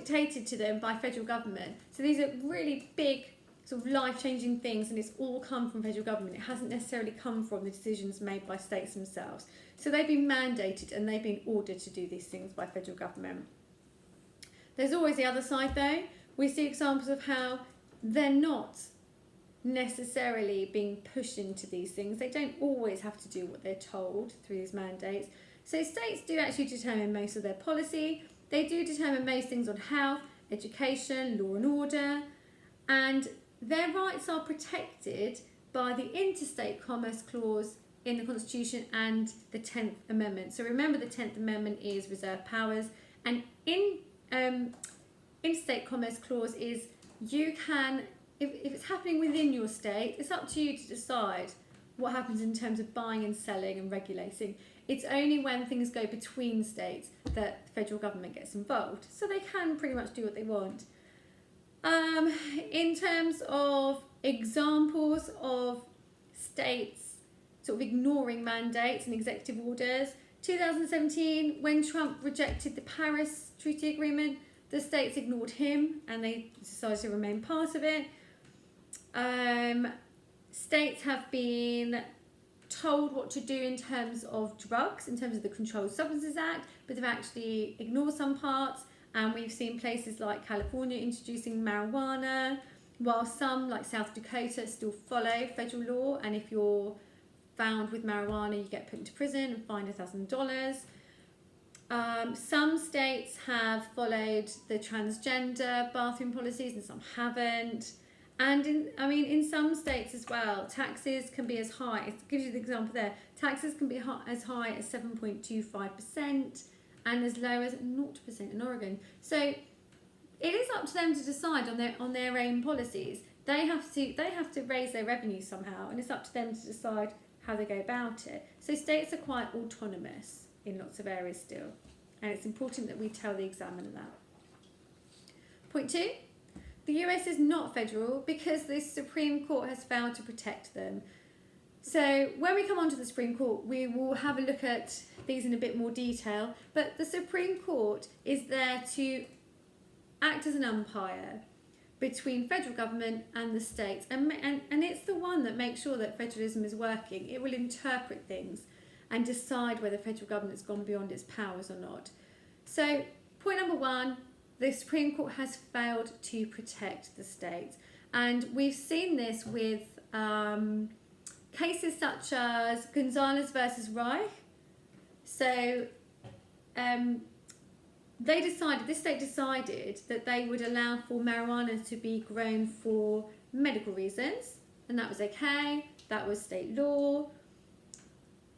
dictated to them by federal government. So these are really big sort of life-changing things, and it's all come from federal government. It hasn't necessarily come from the decisions made by states themselves. So they've been mandated and they've been ordered to do these things by federal government. There's always the other side though. We see examples of how they're not necessarily being pushed into these things. They don't always have to do what they're told through these mandates. So states do actually determine most of their policy. They do determine most things on health, education, law and order, and their rights are protected by the Interstate Commerce Clause in the Constitution and the 10th Amendment. So remember, the 10th Amendment is reserved powers, and in Interstate Commerce Clause is you can, if it's happening within your state, it's up to you to decide what happens in terms of buying and selling and regulating. It's only when things go between states that the federal government gets involved. So they can pretty much do what they want. In terms of examples of states sort of ignoring mandates and executive orders, 2017, when Trump rejected the Paris Treaty Agreement, the states ignored him and they decided to remain part of it. States have been told what to do in terms of drugs, in terms of the Controlled Substances Act, but they've actually ignored some parts. And we've seen places like California introducing marijuana, while some, like South Dakota, still follow federal law. And if you're found with marijuana, you get put into prison and fined $1,000. Some states have followed the transgender bathroom policies and some haven't. And in some states as well, taxes can be as high, it gives you the example there, taxes can be as high as 7.25%. and as low as 0% in Oregon. So it is up to them to decide on their own policies. They have to raise their revenue somehow, and it's up to them to decide how they go about it. So states are quite autonomous in lots of areas still, and it's important that we tell the examiner that. Point 2, the US is not federal because the Supreme Court has failed to protect them. So when we come on to the Supreme Court, we will have a look at these in a bit more detail, but the Supreme Court is there to act as an umpire between federal government and the states, and it's the one that makes sure that federalism is working. It will interpret things and decide whether federal government has gone beyond its powers or not. So point number 1, the Supreme Court has failed to protect the states, and we've seen this with cases such as Gonzalez versus Reich. So this state decided that they would allow for marijuana to be grown for medical reasons, and that was okay, that was state law.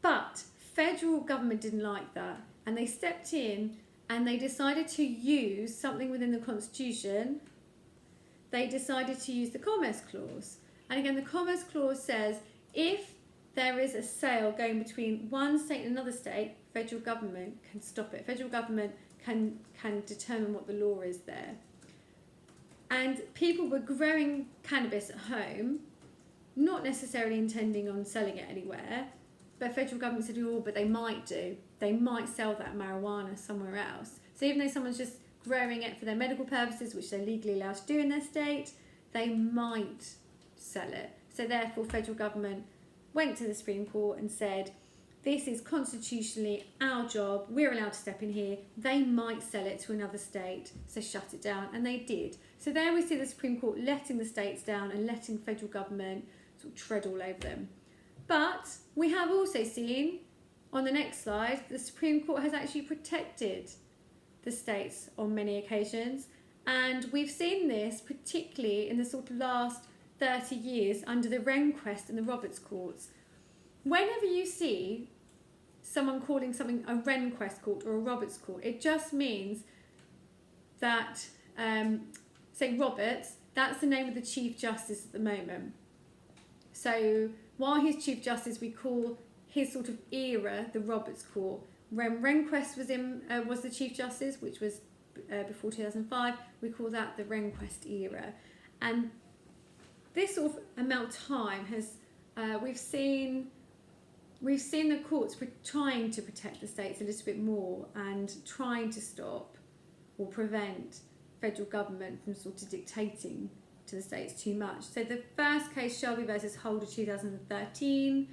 But federal government didn't like that, and they stepped in and they decided to use something within the Constitution. They decided to use the Commerce Clause. And again, the Commerce Clause says if there is a sale going between one state and another state, federal government can stop it. Federal government can determine what the law is there. And people were growing cannabis at home, not necessarily intending on selling it anywhere, but federal government said, oh, but they might do. They might sell that marijuana somewhere else. So even though someone's just growing it for their medical purposes, which they're legally allowed to do in their state, they might sell it. So therefore, federal government went to the Supreme Court and said, this is constitutionally our job, we're allowed to step in here, they might sell it to another state, so shut it down, and they did. So there we see the Supreme Court letting the states down and letting federal government sort of tread all over them. But we have also seen, on the next slide, the Supreme Court has actually protected the states on many occasions, and we've seen this particularly in the sort of last 30 years under the Rehnquist and the Roberts courts. Whenever you see someone calling something a Rehnquist court or a Roberts court, it just means that, say Roberts, that's the name of the Chief Justice at the moment. So while he's Chief Justice, we call his sort of era the Roberts court. When Rehnquist was the Chief Justice, which was before 2005, we call that the Rehnquist era. And this sort of amount of time has, we've seen the courts trying to protect the states a little bit more and trying to stop or prevent federal government from sort of dictating to the states too much. So the first case, Shelby versus Holder 2013,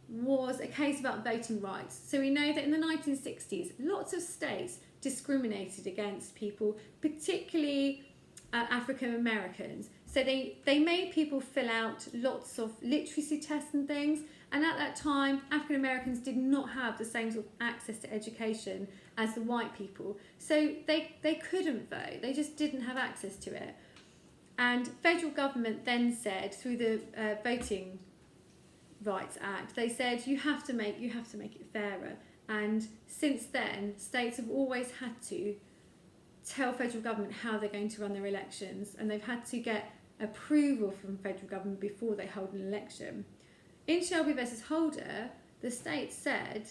was a case about voting rights. So we know that in the 1960s, lots of states discriminated against people, particularly African Americans. So they made people fill out lots of literacy tests and things, and at that time African Americans did not have the same sort of access to education as the white people. So they couldn't vote, they just didn't have access to it. And federal government then said, through the Voting Rights Act, they said you have to make it fairer. And since then, states have always had to tell federal government how they're going to run their elections, and they've had to get approval from federal government before they hold an election. In Shelby versus Holder, the state said,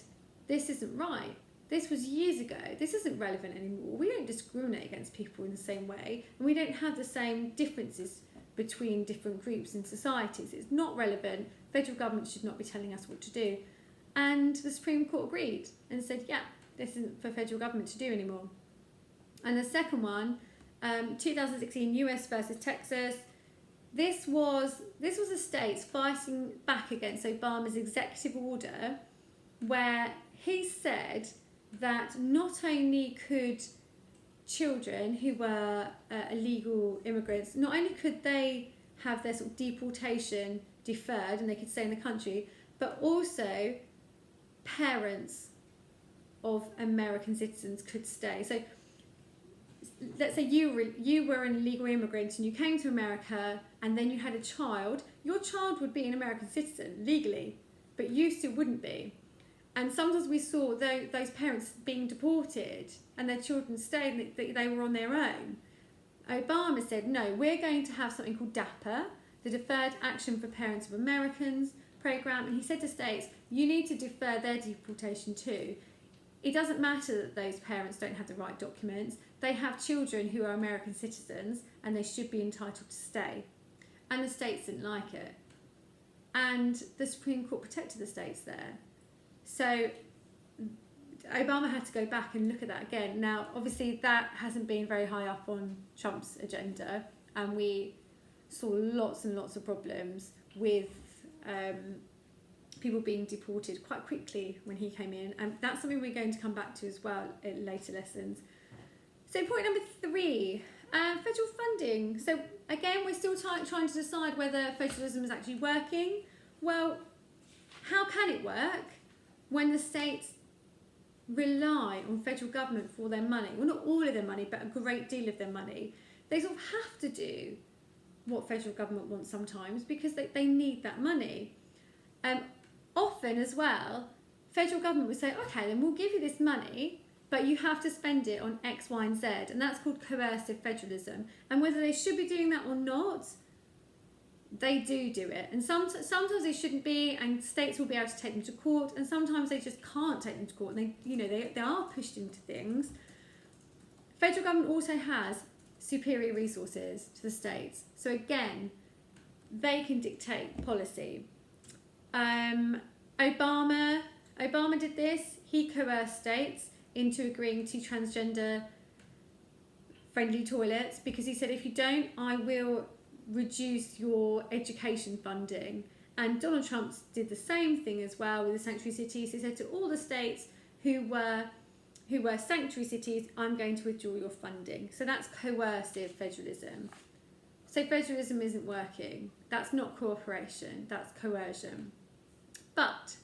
this isn't right. This was years ago. This isn't relevant anymore. We don't discriminate against people in the same way, and we don't have the same differences between different groups in societies. It's not relevant. Federal government should not be telling us what to do. And the Supreme Court agreed and said, yeah, this isn't for federal government to do anymore. And the second one, 2016 US versus Texas. This was the states fighting back against Obama's executive order, where he said that not only could children who were illegal immigrants, not only could they have their sort of deportation deferred and they could stay in the country, but also parents of American citizens could stay. So let's say you were an illegal immigrant and you came to America and then you had a child. Your child would be an American citizen legally, but you still wouldn't be. And sometimes we saw those parents being deported and their children stayed, they were on their own. Obama said, no, we're going to have something called DAPA, the Deferred Action for Parents of Americans program, and he said to states, you need to defer their deportation too. It doesn't matter that those parents don't have the right documents. They have children who are American citizens and they should be entitled to stay. And the states didn't like it. And the Supreme Court protected the states there. So Obama had to go back and look at that again. Now, obviously, that hasn't been very high up on Trump's agenda, and we saw lots and lots of problems with people being deported quite quickly when he came in, and that's something we're going to come back to as well in later lessons. So point number 3, federal funding. So again, we're still trying to decide whether federalism is actually working. Well, how can it work when the states rely on federal government for their money? Well, not all of their money, but a great deal of their money. They sort of have to do what federal government wants sometimes because they need that money. Often as well, federal government would say, okay, then we'll give you this money, but you have to spend it on X, Y, and Z, and that's called coercive federalism. And whether they should be doing that or not, they do it. And sometimes they shouldn't be, and states will be able to take them to court, and sometimes they just can't take them to court, and they are pushed into things. Federal government also has superior resources to the states. So again, they can dictate policy. Obama did this. He coerced states into agreeing to transgender friendly toilets because he said, if you don't, I will reduce your education funding. And Donald Trump did the same thing as well with the sanctuary cities. He said to all the states who were sanctuary cities, I'm going to withdraw your funding. So that's coercive federalism. So federalism isn't working. That's not cooperation, that's coercion. But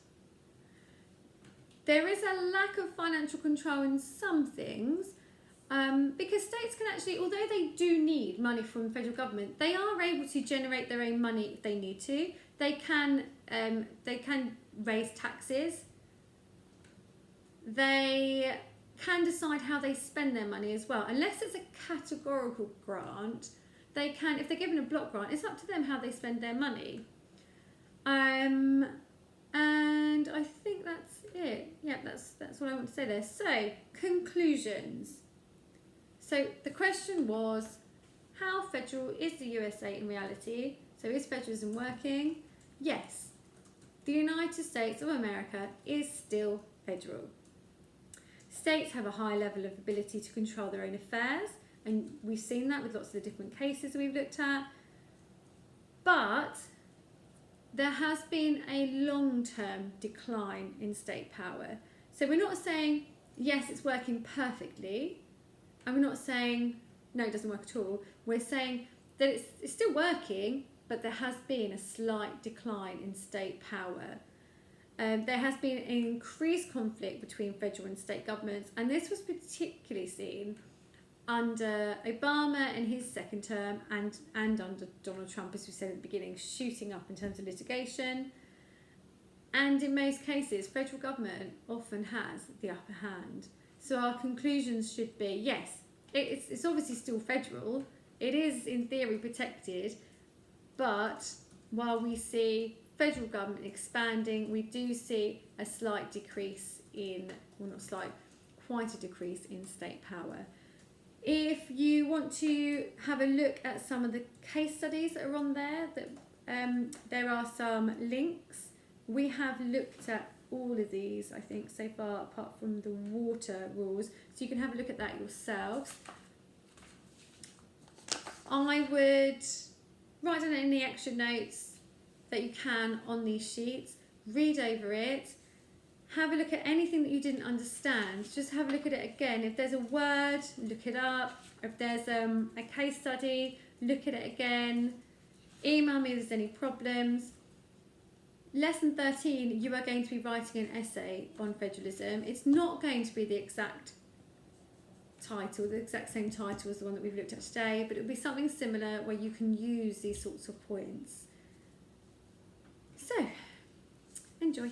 there is a lack of financial control in some things because states can actually, although they do need money from the federal government, they are able to generate their own money if they need to. They can raise taxes. They can decide how they spend their money as well. Unless it's a categorical grant, they can, if they're given a block grant, it's up to them how they spend their money. And I think that's it. Yeah, that's what I want to say there. So, conclusions. So the question was, how federal is the USA in reality? So is federalism working? Yes. The United States of America is still federal. States have a high level of ability to control their own affairs, and we've seen that with lots of the different cases we've looked at. But there has been a long-term decline in state power. So we're not saying, yes, it's working perfectly, and we're not saying, no, it doesn't work at all. We're saying that it's still working, but there has been a slight decline in state power. There has been an increased conflict between federal and state governments, and this was particularly seen under Obama in his second term and under Donald Trump, as we said at the beginning, shooting up in terms of litigation. And in most cases, federal government often has the upper hand. So our conclusions should be, yes, it's obviously still federal, it is in theory protected, but while we see federal government expanding, we do see a slight decrease in, well, not slight, quite a decrease in state power. If you want to have a look at some of the case studies that are on there, there are some links. We have looked at all of these, I think, so far, apart from the water rules, so you can have a look at that yourselves. I would write down any extra notes that you can on these sheets, read over it, have a look at anything that you didn't understand, just have a look at it again. If there's a word, look it up. If there's a case study, look at it again. Email me if there's any problems. Lesson 13, you are going to be writing an essay on federalism. It's not going to be the exact title, the exact same title as the one that we've looked at today, but it'll be something similar where you can use these sorts of points. So, enjoy.